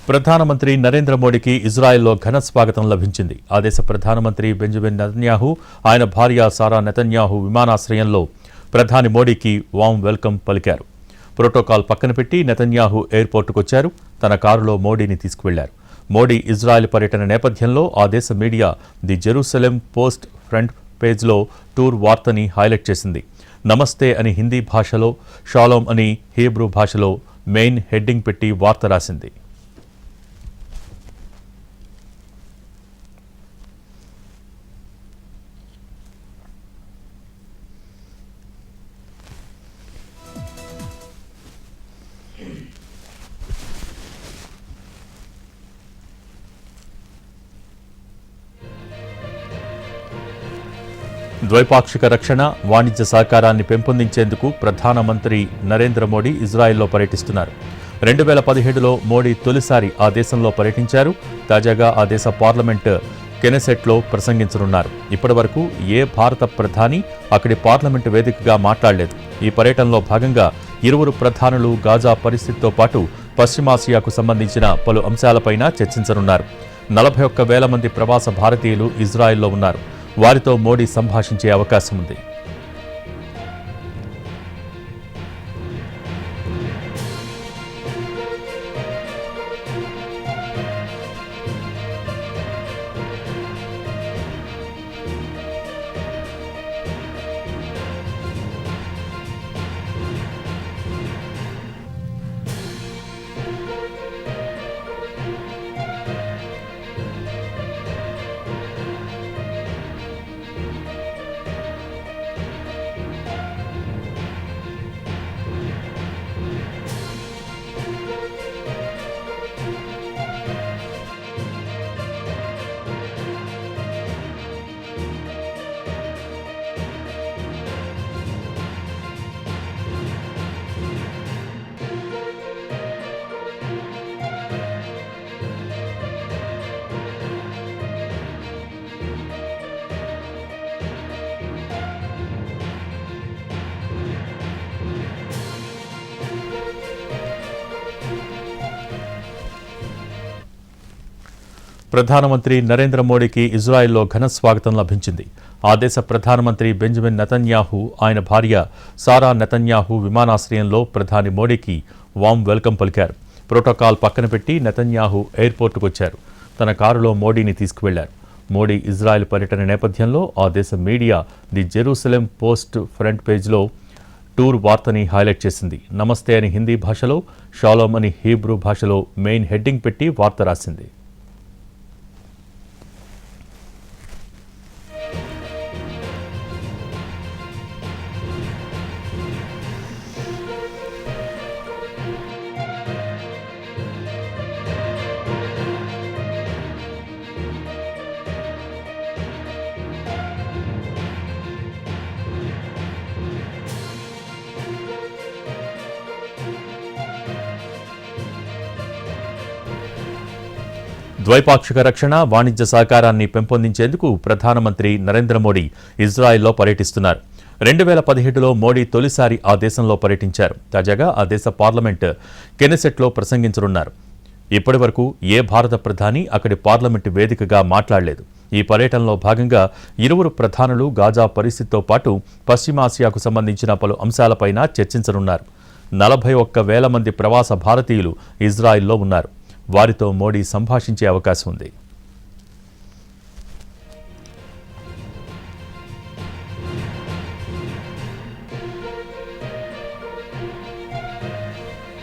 ప్రధానమంత్రి నరేంద్ర మోడీకి ఇజ్రాయెల్లో ఘన స్వాగతం లభించింది. ఆ దేశ ప్రధానమంత్రి బెంజమిన్ నెతన్యాహు, ఆయన భార్య సారా నెతన్యాహు విమానాశ్రయంలో ప్రధాని మోడీకి వామ్ వెల్కమ్ పలికారు. ప్రోటోకాల్ పక్కన పెట్టి నెతన్యాహు ఎయిర్పోర్టుకొచ్చారు. తన కారులో మోడీని తీసుకువెళ్లారు. మోడీ ఇజ్రాయెల్ పర్యటన నేపథ్యంలో ఆ దేశ media the Jerusalem post front పేజ్లో టూర్ వార్తని హైలైట్ చేసింది. నమస్తే అని హిందీ భాషలో, షాలోమ్ అని హీబ్రూ భాషలో మెయిన్ హెడ్డింగ్ పెట్టి వార్త రాసింది. ద్వైపాక్షిక రక్షణ, వాణిజ్య సహకారాన్ని పెంపొందించేందుకు ప్రధానమంత్రి నరేంద్ర మోడీ ఇజ్రాయెల్లో పర్యటిస్తున్నారు. 2017లో మోడీ తొలిసారి ఆ దేశంలో పర్యటించారు. తాజాగా ఆ దేశ పార్లమెంట్ కెనెసెట్లో ప్రసంగించనున్నారు. ఇప్పటివరకు ఏ భారత ప్రధాని అక్కడి పార్లమెంటు వేదికగా మాట్లాడలేదు. ఈ పర్యటనలో భాగంగా ఇరువురు ప్రధానులు గాజా పరిస్థితితో పాటు పశ్చిమాసియాకు సంబంధించిన పలు అంశాలపైన చర్చించనున్నారు. 41,000 మంది ప్రవాస భారతీయులు ఇజ్రాయెల్లో ఉన్నారు. వారితో మోడీ సంభాషించే అవకాశం ఉంది. ప్రధానమంత్రి నరేంద్ర మోడీకి ఇజ్రాయెల్లో ఘన స్వాగతం లభించింది. ఆ దేశ ప్రధానమంత్రి బెంజమిన్ నెతన్యాహు, ఆయన భార్య సారా నెతన్యాహు విమానాశ్రయంలో ప్రధాని మోడీకి వామ్ వెల్కమ్ పలికారు. ప్రోటోకాల్ పక్కన పెట్టి నెతన్యాహు ఎయిర్పోర్టుకొచ్చారు. తన కారులో మోడీని తీసుకువెళ్లారు. మోడీ ఇజ్రాయెల్ పర్యటన నేపథ్యంలో ఆ దేశ media the Jerusalem post front పేజ్లో టూర్ వార్తని హైలైట్ చేసింది. నమస్తే అని హిందీ భాషలో, షాలోమ్ అని హీబ్రూ భాషలో మెయిన్ హెడ్డింగ్ పెట్టి వార్త రాసింది. ద్వైపాక్షిక రక్షణ, వాణిజ్య సహకారాన్ని పెంపొందించేందుకు ప్రధానమంత్రి నరేంద్ర మోడీ ఇజ్రాయెల్లో పర్యటిస్తున్నారు. 2017లో మోడీ తొలిసారి ఆ దేశంలో పర్యటించారు. తాజాగా ఆ దేశ పార్లమెంట్ కెనెసెట్లో ప్రసంగించనున్నారు. ఇప్పటివరకు ఏ భారత ప్రధాని అక్కడి పార్లమెంటు వేదికగా మాట్లాడలేదు. ఈ పర్యటనలో భాగంగా ఇరువురు ప్రధానులు గాజా పరిస్థితితో పాటు పశ్చిమాసియాకు సంబంధించిన పలు అంశాలపైన చర్చించనున్నారు. 41,000 మంది ప్రవాస భారతీయులు ఇజ్రాయెల్లో ఉన్నారు. వారితో మోడీ సంభాషించే అవకాశం ఉంది.